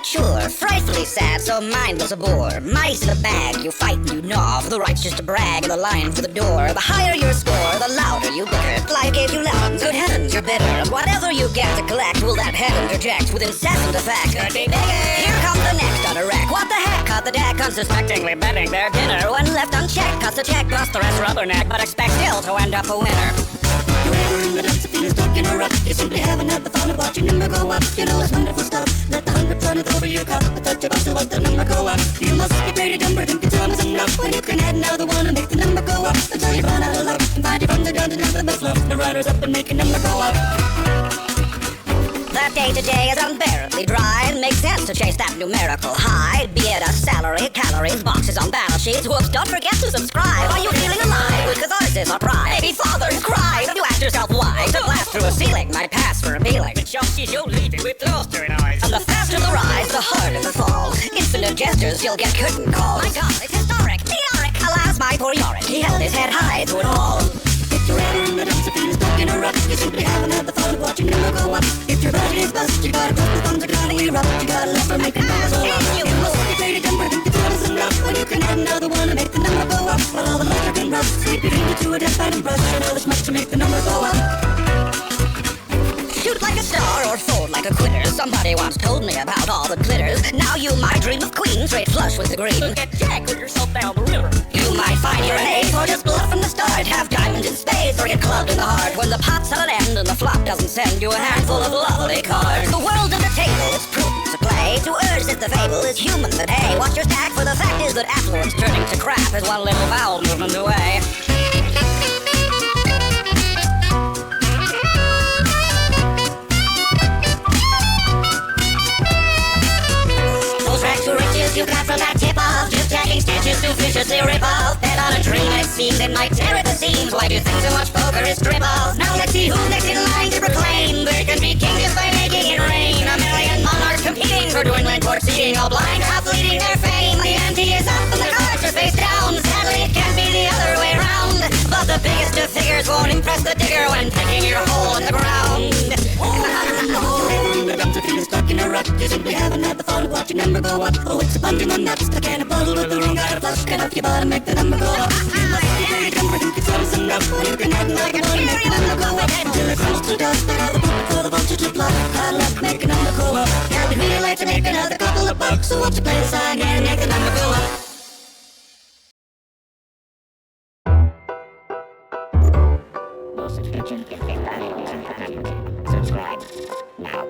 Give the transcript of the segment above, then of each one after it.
immature, frightfully sad, so mine was a bore. Mice in a bag, you fight and you gnaw, for the right's just to brag, and the line for the door. The higher your score, the louder you bicker. Life gave you lemons, good heavens, you're bitter. And whatever you get to collect, will that head interject with incessant effect. Here comes the next on a wreck. What the heck? Cut the deck, unsuspectingly betting their dinner. One left unchecked, cuts the check, bust the rest rubberneck, but expect still to end up a winner. You're ever in the depths of feeling stuck in a rut. You simply haven't had the fun of watching number go up. You know it's wonderful stuff. Let the 100 run it over your cup. But touch your bus to let the number go up. You must be pretty dumb, but think the time is enough. When you can add another one and make the number go up. Until you run out of luck and find you from the ground to the best love. The runners up and make a number go up. That day-to-day is unbearably dry. It makes sense to chase that numerical high. Be it a salary, calories, boxes on battle sheets. Whoops, don't forget to subscribe. Are you feeling alive? With catharsis or pride? Maybe fathers cry. Have you asked yourself why? To blast through a ceiling might pass for appealing. But you'll leave it with blustering eyes. And the faster the rise, the harder the fall. Infinite gestures, you'll get curtain calls. My God, it's historic, meteoric. Alas, my poor Yorick, he held his head high through it all. If you're ever in the depths of feeling stuck in a rut, you simply haven't had the fun of watching number go up. If your body is bust, you gotta put the thumbs are gonna erupt. You gotta let her make the numbers go up. You must be pretty dumb, but think the time is enough. When you can add another one and make the number go up. While all the lights are been rough, sleep between you to a death and brush. You know there's much to make the number go up. Shoot like a star or fold like a quitter. Somebody once told me about all the glitters. Now you might dream of queen, straight flush with the green. Get jacked with yourself down the river. You might find you're an ace, or just bluff from the start. Have diamonds in spades, or get clubbed in the heart. When the pot's at an end and the flop doesn't send you a handful of lovely cards. The world of the table is prudent to play. To urge that the fable is human, but hey, watch your stack, for the fact is that affluence turning to crap is one little vowel movement away. You got from that tip off, just jacking stitches to viciously rip off. Bet on a dream it seems it might tear at the seams. Why do you think so much poker is strip off? Now let's see who's next in line to proclaim they can be king just by making it rain. A million monarchs competing for dwindling court seating, all blind, half leading their fame. The ante is up and the cards are face down. Sadly it can't be the other way round. But the biggest of figures won't impress the digger when picking your hole in the ground. Feeling stuck in a rut, you simply haven't had the fun of watching number go up. Oh, it's a bunch of nuts, stuck in a bottle with the wrong guy to flush. Get off your bottom, make the number go up. You must be very dumb, but think it's always enough. When you can add another one and make the number go up. Until it crumbles to dust, but all the book before the vulture to pluck. Hard luck, make a number go up. Now we'd really like to make another couple of bucks, so won't you play the song and make the number go up. Subscribe now.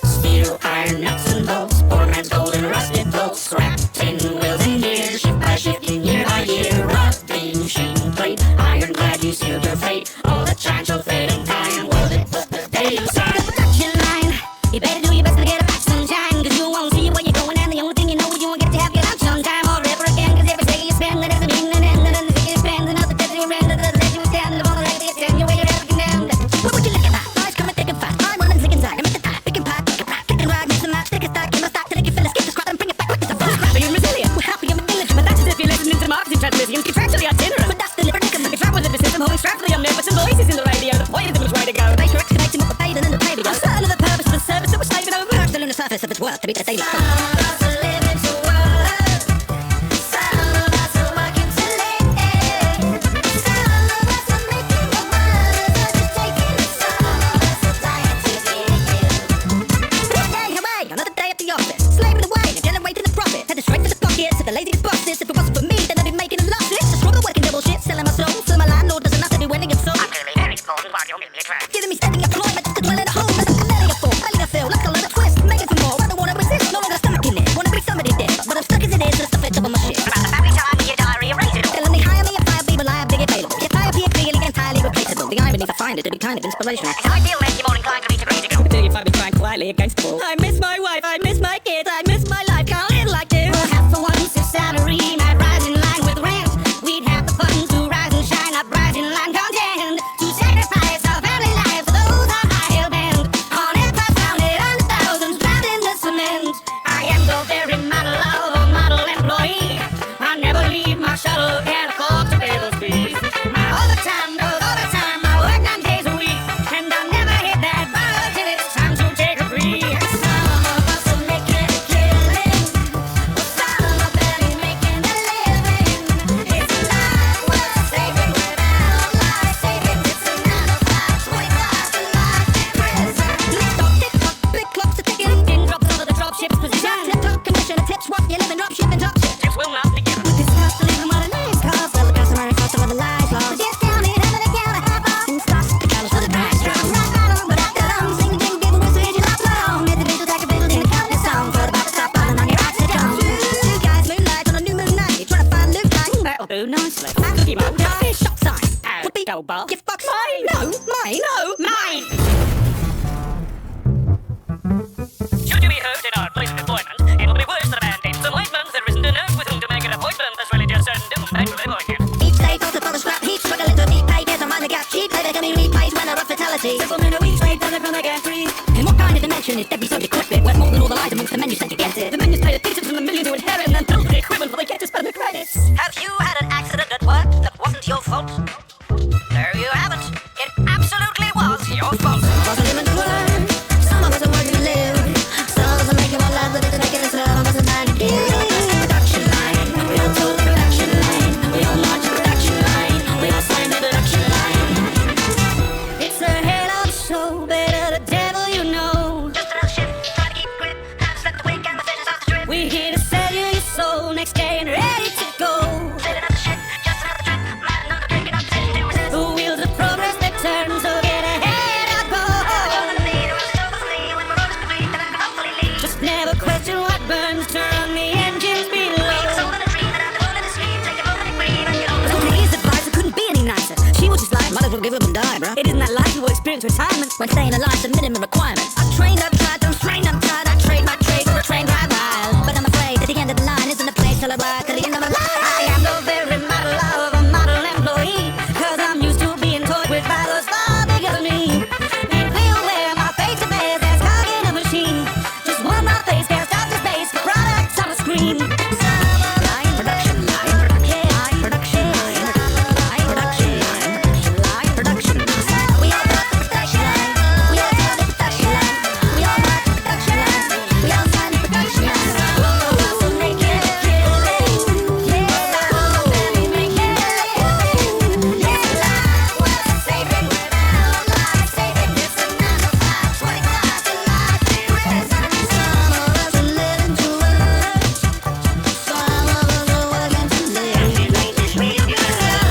Steel, iron, nuts and bolts, poor man's gold and rusted bolts, scrap, tin, wheels and gears, shift by shifting, year by year, rusting, sheen, plate, ironclad, you sealed your fate, all the charge will fade in time, will it put the day inside? The production line, you better do your best to get a back sunshine, cause you won't see where you're going, and the only thing you know is you won't get to have your lunch on time or ever again, cause every day you spend, that doesn't mean an end, and then the thing you spend, another day you rend, another day you stand, and all the way you stand, you're way you're ever condemned. What would you look at that? Boys coming thick and fast, I'm running sick inside, I'm at the top, pick and pot, pick and pack, kick and ride, mix and match, stick and stack, give a stack, till you feel a skip the scrap and bring it back quick as a flash. Scrappy and resilient, we're happy and diligent, but that's as if you're listening to marketing transmissions, contractually itinerant. But that's the predicament. You travel with the system, holding strap for the omnipotent voices in the radio. The point of them is way to go. They are excavating what we're paid and then the pay we go. I'm certain of the purpose of the service that we're slaving over. Perhaps the lunar surface of its worth to be the sailor. Another day at the office, slaving away and generating the profit. Headed straight for the pockets of the lazy bosses. If it wasn't for me, then I'd be making a loss. It's a struggle working double shit, selling my soul. So my landlord doesn't have to do any of so. I'm really very important while you're me a track. Giving me steady employment just to dwell in a home. That's a belly of full, belly of fill, like a leather twist. Making for more, I don't wanna resist, no longer stomach in it. Wanna be somebody dead, but I'm stuck as it is, just to fit up on my shit. About the family time in your diary, erase it all. Telling me hire me a fire, people I have big available. Your fire appear clearly entirely replaceable. The irony, I find it to be kind of inspirational. It's ideal when you're more inclined to reach a great degree. Until you find me crying quietly against the wall. I miss my wife, I miss my kids, I miss my life, can't live like this. We'll have for once if salary might rise in line with rent. We'd have the funds to rise and shine, up rise in line content. To sacrifice our family lives for those on high hill bend. On empire founded on the thousands drowned in the cement. I am the very model of a model employee. I never leave my shuttle, can't afford to pay those fees. My overtime goes overtime, my work 9 days through nicely. Cookie mold, fish, shop sign. Would be gold bar. Gift box. Mine. No, mine. No, mine. Should you be hurt in our place of employment, it will be worse than a band-aid. Some ointment, there isn't a nurse with whom to make an appointment. That's really just certain doom. Thanks for avoiding you. Each day, filter for the scrap heap, struggling to meet pay, get on the gap cheap, they can be repaid when a rough fatality. Simple minute each day, doesn't gonna get free. In what kind of dimension is every subject clip it? Where more than all the lies amongst the menu sent against it? The menus pay the decent from the million to inherit and then build the equipment before they get to spend the credits. Have you had an accident at work that wasn't your fault? No, you haven't. It absolutely was your fault. Was a living to learn, some of us are working to live. Some of us are making more love than to make it as love, of us are trying to give. Production line, we all told the production line. We all march the production line, we all sign the production line. It's a hell of a show, better the devil you know. Just another ship, trying to keep grip. Haven't slept a wink and the fish off the drip. We're here to sell you your soul next day and ready to go. Said another ship, just another trip. Might another drink and I'm sitting to resist. The wheels of progress that turn, so get ahead or go. Just never question what burns, turn the engines below. So please advise, it couldn't be any nicer. She was just like, might as well give up and die, bruh. It isn't that life you will experience retirement. When staying alive's the minimum requirement. I've trained, I've tried, I'm strained, I'm tired. I trade my trade for a train ride wild. But I'm afraid that the end of the line isn't a place till I ride to the end of my life. I am the very model of a model employee, cause I'm used to being toyed with by those far bigger than me. Make me aware my face to face as cog in a machine. Just one more face cast out to space for products on the screen. Production line, production line, production line, production line, production line. We all got the production line. We all got the production line. We all got the production line. We all got the production line. So make it kill it. Yeah, let me make it. Yeah, life was saving without life saving. It's a 9 to 5, 25 to life. Some of us are living to work. Some of us are working to live. Some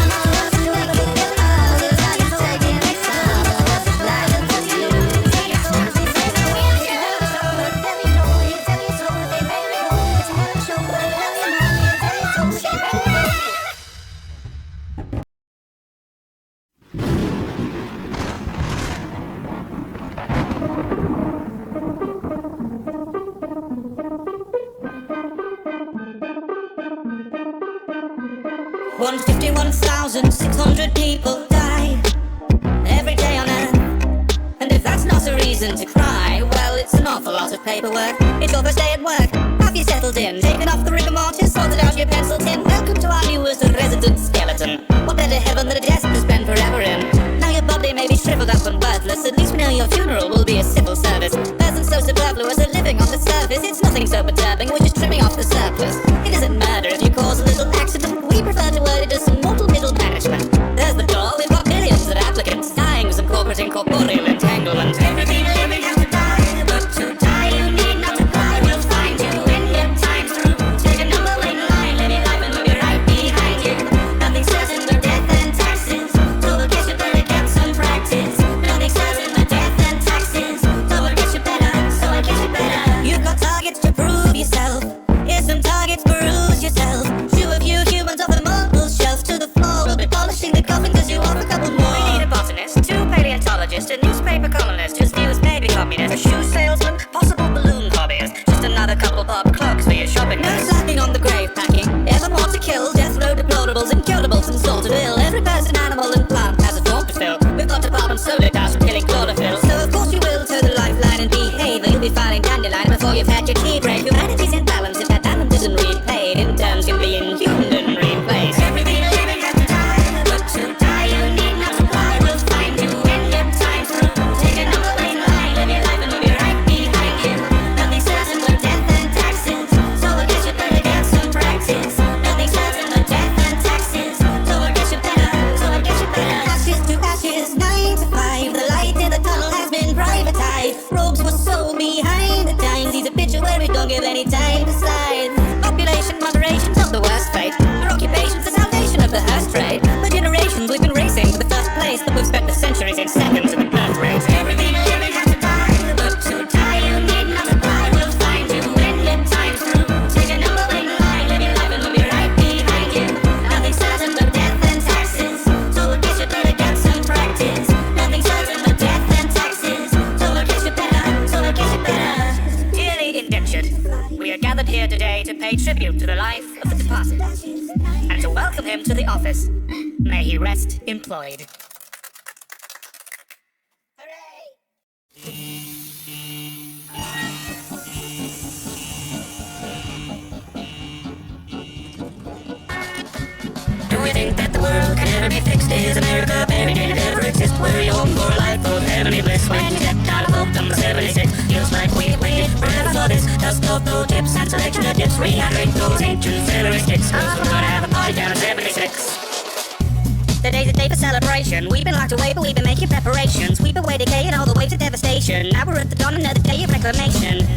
of us are living to get others. I can take it next time. Some of us are lying to you. Some of us are saving. We have to have a show, but let me know. You tell me so, but they make me go. It's another show, but let me know. You tell me so, she make me go. One 51,600 people die every day on Earth. And if that's not a reason to cry, well, it's an awful lot of paperwork. It's your first day at work. Have you settled in? Taken off the rigor mortis, sorted out your pencil tin? Welcome to our newest resident skeleton. What better heaven than a desk to spend forever in? Now your body may be shriveled up and worthless. At least we know your funeral will be a civil service. Persons so superfluous are living on the surface. It's nothing so perturbing, we're just trimming off the surplus. It isn't murder if you cause a little accident. We prefer to word it as some mortal middle management. There's the door, we've got millions of applicants dying of some corporate incorporeal entanglement. Everything living has to die, but to die you need not to cry. We'll find you when your time's through. Take a number in line, live your life and we'll be right behind you. Nothing certain but death and taxes, so I guess you better get some practice. Nothing certain but death and taxes, so I guess you better, so I guess you better. You've got targets to prove yourself. Here's some targets, peruse yourself. Shoo a few humans off the mortal shelf to the floor. We'll be polishing the coffin cause you want a couple more. We need a botanist, 2 paleontologists, a newspaper columnist, just you as maybe communist, a shoe salesman, possible balloon hobbyist, just another couple pop clogs for your shopping list. No slapping on the grave packing, ever more to kill, death row deplorables, incurables and sort of ill. Every person, animal and plant has a form to fill. We've got department soda dust for killing chlorophyll. So of course you will toe the lifeline and behave, or you'll be filing dandelion before you've had your tea break. Humanity's in balance if that balance isn't repaid. Interns can be inhuman and replaced. Everything living has to die, but to die you need not to cry. We'll find you when your time's through. Take a number in line, live your life and we'll be right behind you. Nothing certain but death and taxes, so I guess you better get some practice. Nothing certain but death and taxes, so I guess you better, so I guess you better. Ashes to ashes, 9 to 5. The light in the tunnel has been privatized. Rogues were so behind the times. He's a picture where we don't give any time to slide. Population moderation's not the worst fate. Our occupation's the salvation of the hearse trade. For generations we've been racing to the first place, but we've spent the centuries in seconds at the birth rate. Everything living has to die, but to die you need not to cry. We'll find you when your time's through. Take a number in line, live your life and we'll be right behind you. Nothing certain welcome him to the office. May he rest employed. Do we think that the world can ever be fixed? Is America buried? Did it ever exist? Were you hoping for a life of heavenly bliss? When you stepped out of vote number 76, feels like we waited forever for this. Dust off those tips and selection of dips. Rehydrate those ancient celery sticks, 'cause we're gonna have a party down at 76. Today's a day for celebration. We've been locked away, but we've been making preparations. We've been waiting decaying all the waves of devastation. Now we're at the dawn, another day of reclamation.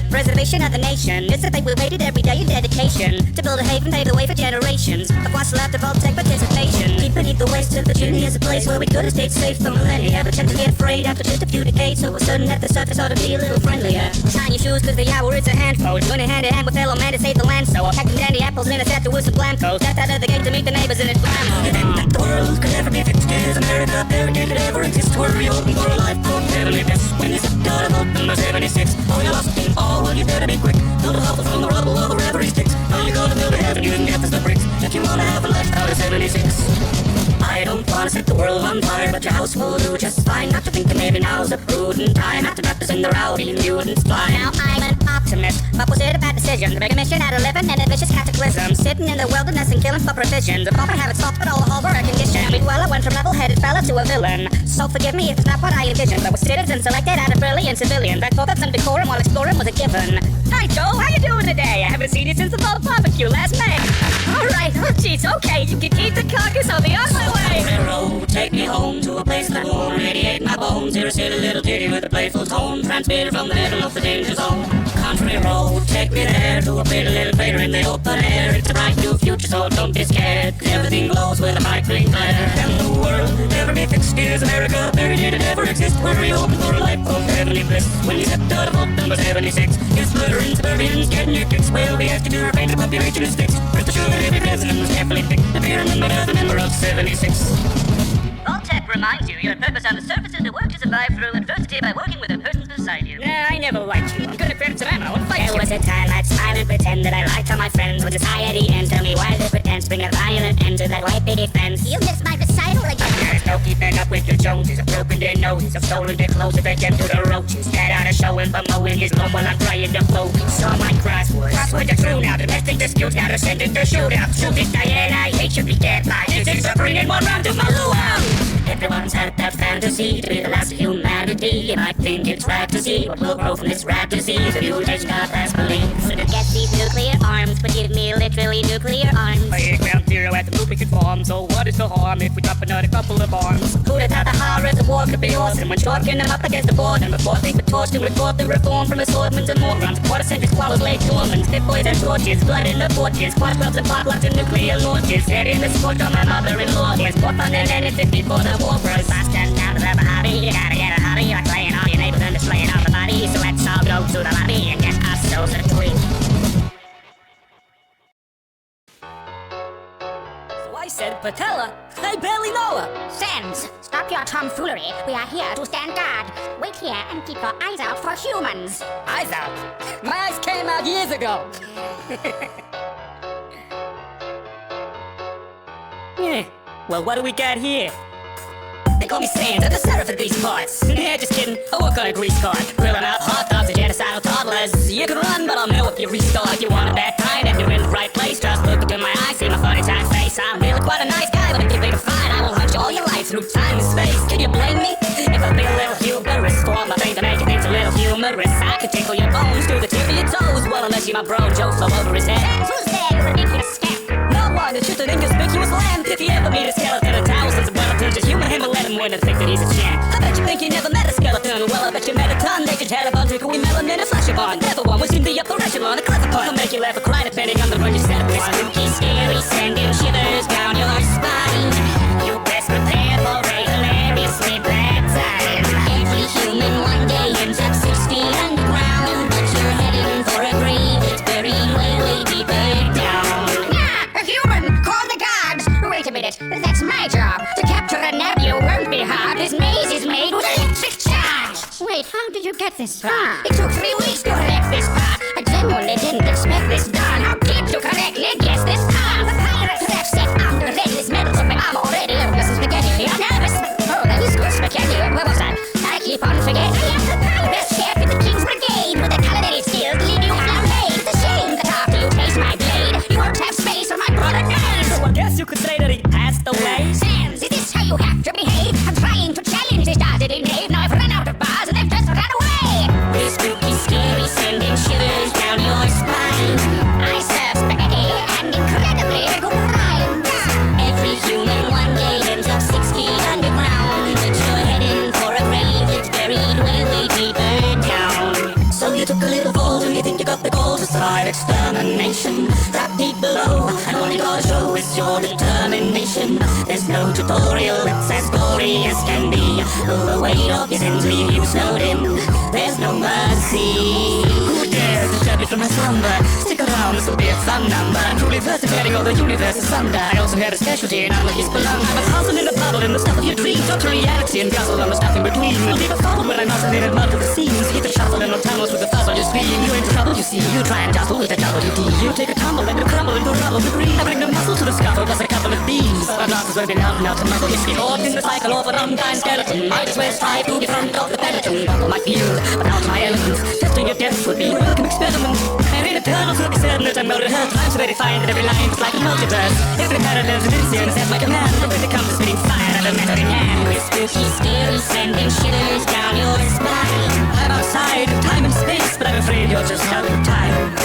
Preservation of the nation. It's the fate we waited every day in dedication to build a haven, pave the way for generations of what's left of all tech participation. Deep beneath the waste of Virginia is a place where we could have stayed safe for millennia, but tend to get afraid after just a few decades. So we're certain that the surface ought to be a little friendlier. Shine your shoes, 'cause the hour is a handful. Joining hand in hand with fellow man to save the land. So I'll pack them dandy apples in a set with some blamco. Stepped out of the gate to meet the neighbors in its blammo. You think that the world could ever be fixed? Is America buried? Did it ever exist? Were you hoping for a life of heavenly bliss? When you stepped out of vote number 76, oh, you lost it all, well, you better be quick. Build a house from the rubble of wherever he sticks. Now you gotta build a heaven, you can get the bricks if you wanna have a life out of 76. I don't wanna set the world on fire, but your house will do just fine. Not to think that maybe now's a prudent time after representing the rowdy mutants fly. Now I'm an optimist, but was it a bad decision? The bigger mission out of living in a vicious cataclysm. Sitting in the wilderness and killing for provisions. A proper habit thoughts, but all were a condition. Meanwhile I went from level-headed fella to a villain. So forgive me if it's not what I envisioned, but was citizens selected out of brilliant civilians. I thought that some decorum while exploring was a given. Hi Joe, how you doing today? I haven't seen you since the fall barbecue last May. Alright, oh jeez, okay, you can keep the carcass, I'll be on my way. Railroad, take me home to a place that won't radiate my bones. Here a silly little kitty with a playful tone, transmitted from the middle of the danger zone. Country road, take me there to a pretty little crater in the open air. It's a bright new future, so don't be scared, 'cause everything glows with a bright green glare. Can the world ever be fixed? Is America buried? Did it ever exist? Were you hoping for a life of heavenly bliss? When you stepped out of vote number 76, you're splittering suburbians, getting your kicks. Well, we have to do our painted population is fixed. Rest assured every president was carefully picked to be remembered as a member of 76. Voltec reminds you your purpose on the surface is to work to survive through adversity by working with the persons beside you. Nah, I never liked you. I'm gonna grab some ammo and fight you. There was a time I'd smile and pretend that I liked all my friends. When society ends, tell me why they pretend. Bring a violent end to that white picket fence. You missed my recital again. There's no keeping up with your Joneses. I've broken their noses. I've stolen their clothes and fed them to the roaches. That on a show and mowing his lawn while I'm trying to focus on my crosswords. Crosswords are true now. Domestic disputes now. They're sending to shootout. Shoot it, Diana. I hate you. Be dead by this. I'm bringing one round to my luau. Everyone's had that fantasy to be the last of humanity, and I think it's rad to see what will grow from this rad disease. If you take God as beliefs, Forget these nuclear arms, but give me literally nuclear arms. I hate ground zero at the lubricant farm, so what is the harm if we drop another couple of bombs? Who'd have thought the horrors of war could be awesome when chalking them up against the board? And before they were torched and report the reform from assortments and morons. Quarter century squalors laid dormant, spit boys and torches, blood in the porches, squash clubs and potlucks and nuclear launches. Head in the scorch on my mother-in-law. Yes, more fun than anything before the war broke. Bastard down to the hobby, you gotta get a hobby. Like playing all your neighbors and displaying all the body. So let's all go to the lobby and get ourselves a tweet. So I said, Patella, I barely know her. Sands, stop your tomfoolery. We are here to stand guard. Wait here and keep your eyes out for humans. Eyes out. My eyes came out years ago. Yeah, well, what do we got here? They call me Sands, I'm the seraph of these parts. Yeah, just kidding, I work on a grease card. Grilling out hot dogs and genocidal toddlers. You can run, but I'll know if you restart. You want a bad time and you're in the right place. Just look in my eyes, see my funny time face. I'm really quite a nice guy, but if you pick a fight, I will hunt you all your life through time and space. Can you blame me? If I be a little humorous, form my thing to make things a little humorous. I could tickle your bones to the tip of your toes. Well, unless you're my bro, Joe flow over his head. Who's there, you ridiculous scamp? No one, it's just an inconspicuous lamb. If you ever meet a skeleton in thousands of skeletons, just humor him and let him win and think that he's a champ. I bet you think you never met a skeleton. Well, I bet you met a ton. They could tell about tickle melon and a flash of on. Never one was in the upper echelon. A clever pun will make you laugh or cry depending on the run you set with. Spooky, scary, sending shivers down your spine. You best prepare for a hilariously bad time. Every human one day ends up 6 feet underground. But you're heading for a grave that's buried way deeper down. Nah, a human! Call the guards! Wait a minute, that's my job. To capture a nephew won't be hard. This maze is made with electric charge. Wait, how did you get this far? It took 3 weeks to collect this part. I genuinely didn't expect this done. How did you correctly guess this part? The pirates have set up could say that he passed away. Sans, is this how you have to behave? I'm trying to challenge this dastardly knave. Now I've run out of bars and they've just run away. This spooky, scary, sending shivers down your spine. I serve spaghetti and incredibly good rhymes. Every human one day ends up 6 feet underground. But you're heading for a grave that's buried way, way deeper down. So you took a little fall, and you think you got the gold to survive extermination. Trapped deep below, and all you gotta show is your determination. There's no tutorial, it's as gory as can be. The weight of your sins leave you snowed in. There's no mercy. Who dares to judge me from my slumber? Stick around, this'll be a fun number. I'm truly vertebrating all the universe asunder. I also had a specialty and I'm a his belong. I'm a puzzle in a bubble in the stuff of your dreams. Up to reality and guzzle on the stuff in between. I'll leave a foul when I'm oscillated mud to the seams. Hit the shuffle and no tunnels with the fuzz on your screen. You're in trouble, you see. You try and jostle with the WD. You take a tumble and you crumble into rubble debris. I bring the muscle to the scuffle plus a couple of beams. My glasses have been out and out to muzzle. If you caught in the cycle of an unkind skeleton, might as well strive to be front of the peloton. Buckle my field, but out my element. Testing your depth would be a welcome experiment. And in eternal to be certain that I'm not at her time, so very fine that every line's like a multiverse. Every parallel's an incident at my command. When it comes to spitting fire at a matter in hand. With spooky, scary, sending shivers down your spine. I'm outside of time and space, but I'm afraid you're just out of time.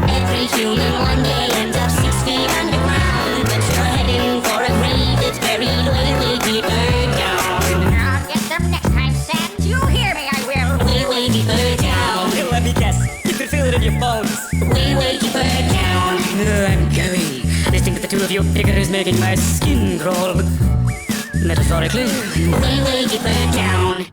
Every human one day ends up 6 feet underground. But you're heading for a grave that's buried way, way deeper down. I'll get them next time, Sam. You hear me, I will. Way, way deeper down. Let me guess, you can feel it in your bones. Way, way deeper down. I'm going. Listening to the two of you pickers making my skin crawl. Metaphorically. Way, way deeper down.